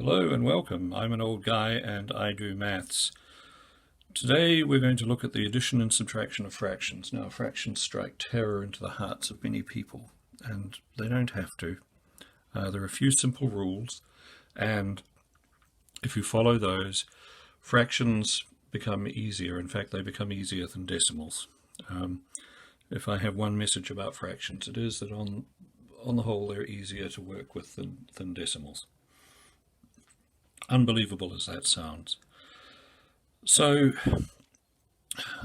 Hello and welcome. I'm an old guy and I do maths. Today we're going to look at the addition and subtraction of fractions. Now, fractions strike terror into the hearts of many people, and they don't have to. There are a few simple rules, and if you follow those, fractions become easier. In fact, they become easier than decimals. If I have one message about fractions, it is that on the whole they're easier to work with than decimals. Unbelievable as that sounds. So,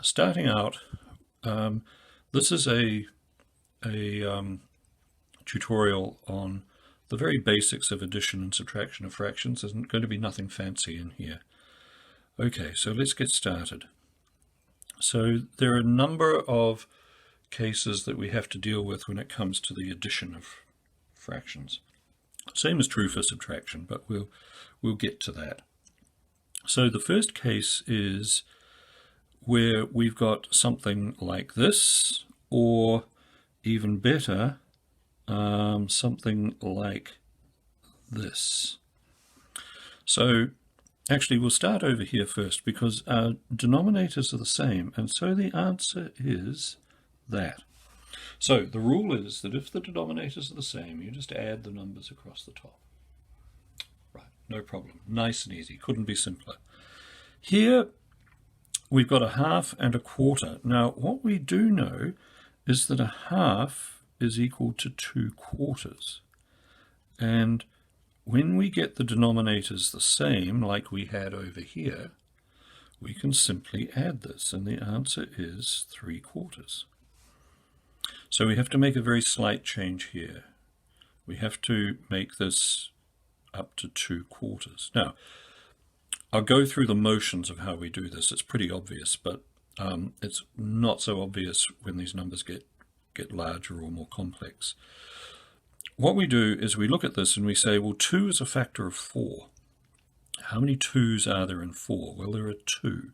starting out, this is a tutorial on the very basics of addition and subtraction of fractions. There's going to be nothing fancy in here. Okay, so let's get started. So there are a number of cases that we have to deal with when it comes to the addition of fractions. Same is true for subtraction, but we'll get to that. So the first case is where we've got something like this, or even better, something like this. So actually we'll start over here first because our denominators are the same, and so the answer is that. So the rule is that if the denominators are the same, you just add the numbers across the top. Right, no problem. Nice and easy. Couldn't be simpler. Here we've got a half and a quarter. Now what we do know is that a half is equal to 2 quarters. And when we get the denominators the same, like we had over here, we can simply add this, and the answer is 3 quarters. So we have to make a very slight change here. We have to make this up to 2 quarters. Now, I'll go through the motions of how we do this. It's pretty obvious, but it's not so obvious when these numbers get larger or more complex. What we do is we look at this and we say, well, 2 is a factor of 4. How many 2's are there in 4? Well, there are 2.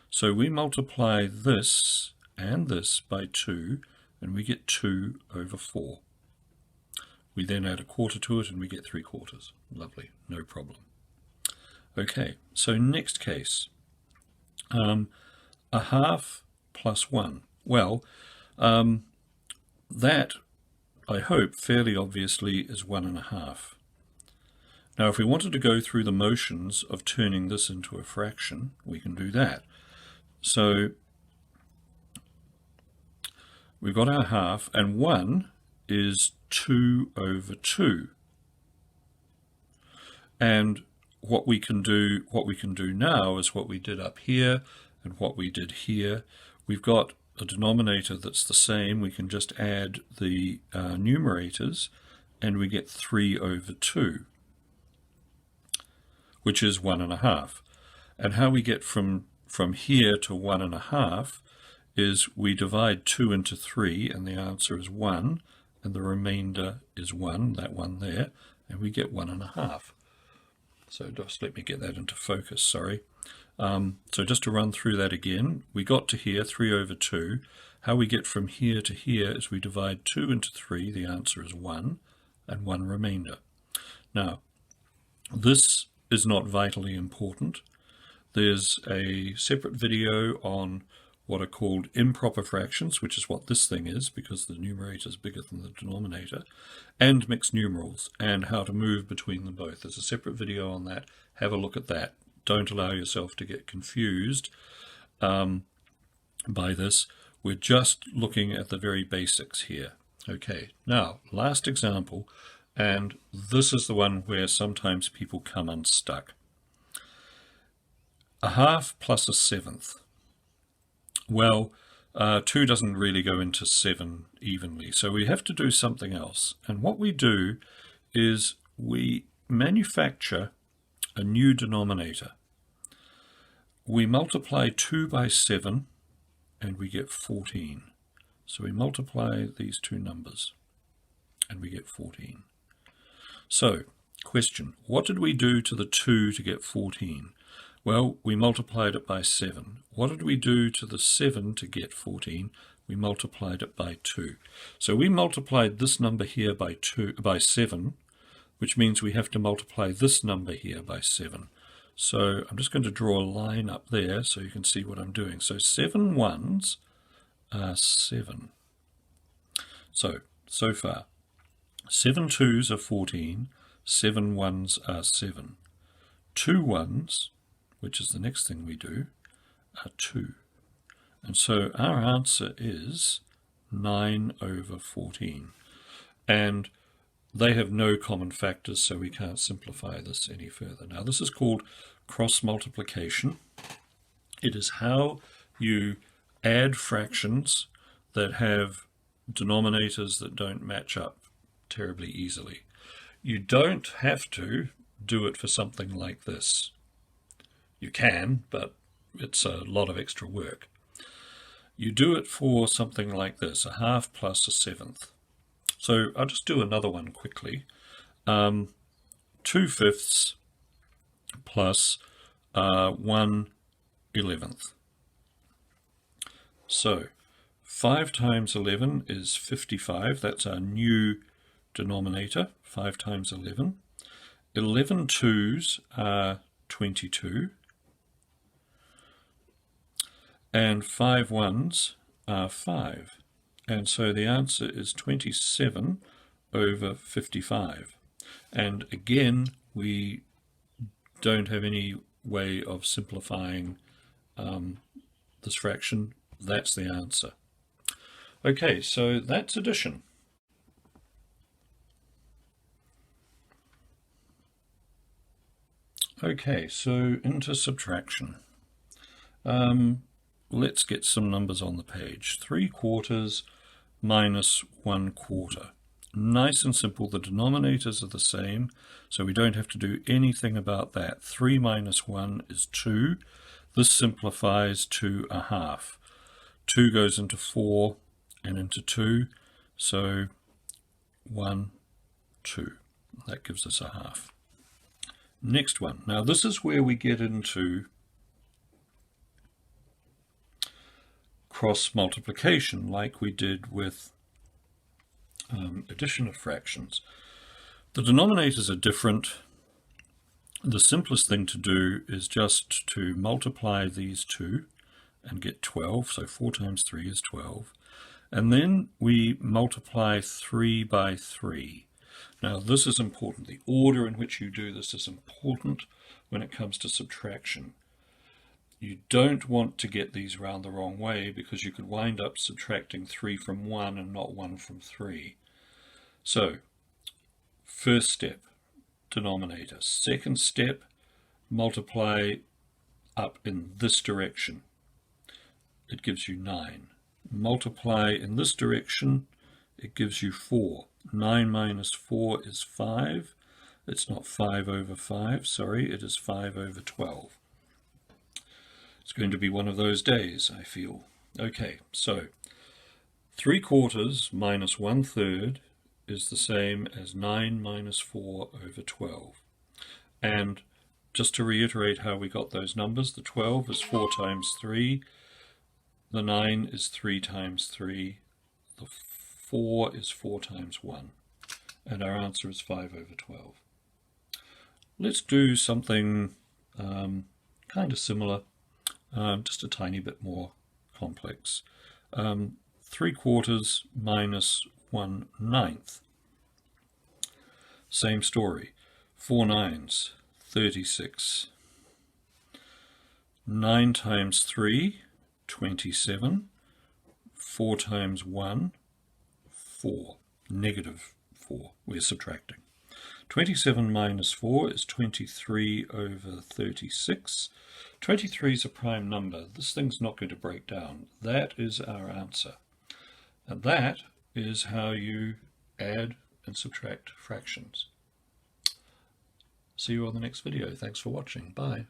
So we multiply this and this by 2, and we get 2 over 4. We then add a quarter to it and we get 3 quarters. Lovely, no problem. Okay, so next case, a half plus 1. Well, that, I hope, fairly obviously is 1 1/2. Now, if we wanted to go through the motions of turning this into a fraction, we can do that. So we've got our half, and 1 is 2 over 2. And what we can do now is what we did up here and what we did here. We've got a denominator that's the same. We can just add the numerators, and we get 3 over 2, which is 1 1/2. And how we get from here to 1 1/2 is we divide 2 into 3, and the answer is 1, and the remainder is 1, that one there, and we get 1 1/2. So just let me get that into focus, sorry. So just to run through that again, we got to here, 3 over 2. How we get from here to here is we divide 2 into 3, the answer is 1, and 1 remainder. Now, this is not vitally important. There's a separate video on what are called improper fractions, which is what this thing is, because the numerator is bigger than the denominator, and mixed numerals, and how to move between them both. There's a separate video on that. Have a look at that. Don't allow yourself to get confused by this. We're just looking at the very basics here. Okay, now, last example, and this is the one where sometimes people come unstuck. A half plus a 7th. Well, 2 doesn't really go into 7 evenly, so we have to do something else. And what we do is we manufacture a new denominator. We multiply 2 by 7, and we get 14. So we multiply these two numbers, and we get 14. So, question, what did we do to the 2 to get 14? Well, we multiplied it by 7. What did we do to the 7 to get 14? We multiplied it by 2. So we multiplied this number here by 7, which means we have to multiply this number here by 7. So I'm just going to draw a line up there so you can see what I'm doing. So 7 ones are 7. So far, 7 twos are 14, 7 ones are 7. 2 ones, which is the next thing we do, are 2. And so our answer is 9 over 14. And they have no common factors, so we can't simplify this any further. Now, this is called cross multiplication. It is how you add fractions that have denominators that don't match up terribly easily. You don't have to do it for something like this. You can, but it's a lot of extra work. You do it for something like this, a half plus a seventh. So I'll just do another one quickly. 2/5 plus 1/11. So 5 times 11 is 55. That's our new denominator, 5 times 11. 11 twos are 22. And 5 ones are 5. And so the answer is 27 over 55. And again, we don't have any way of simplifying this fraction. That's the answer. Okay, so that's addition. Okay, so into subtraction. Let's get some numbers on the page. 3/4 minus 1/4. Nice and simple. The denominators are the same, so we don't have to do anything about that. 3 minus 1 is 2. This simplifies to a half. 2 goes into 4 and into 2, so 1, 2. That gives us a half. Next one. Now this is where we get into cross multiplication like we did with addition of fractions. The denominators are different. The simplest thing to do is just to multiply these two and get 12. So 4 times 3 is 12. And then we multiply 3 by 3. Now this is important. The order in which you do this is important when it comes to subtraction. You don't want to get these round the wrong way because you could wind up subtracting 3 from 1 and not 1 from 3. So, first step, denominator. Second step, multiply up in this direction. It gives you 9. Multiply in this direction, it gives you 4. 9 minus 4 is 5. It's not 5 over 5, sorry, it is 5 over 12. It's going to be one of those days, I feel. Okay, so 3/4 minus 1/3 is the same as 9 minus 4 over 12. And just to reiterate how we got those numbers, the 12 is 4 times 3, the 9 is 3 times 3, the 4 is 4 times 1, and our answer is 5 over 12. Let's do something kind of similar, just a tiny bit more complex. 3/4 minus 1/9. Same story. 4 9s, 36. 9 times 3, 27. 4 times 1, 4. Negative 4. We're subtracting. 27 minus 4 is 23 over 36. 23 is a prime number. This thing's not going to break down. That is our answer. And that is how you add and subtract fractions. See you on the next video. Thanks for watching. Bye.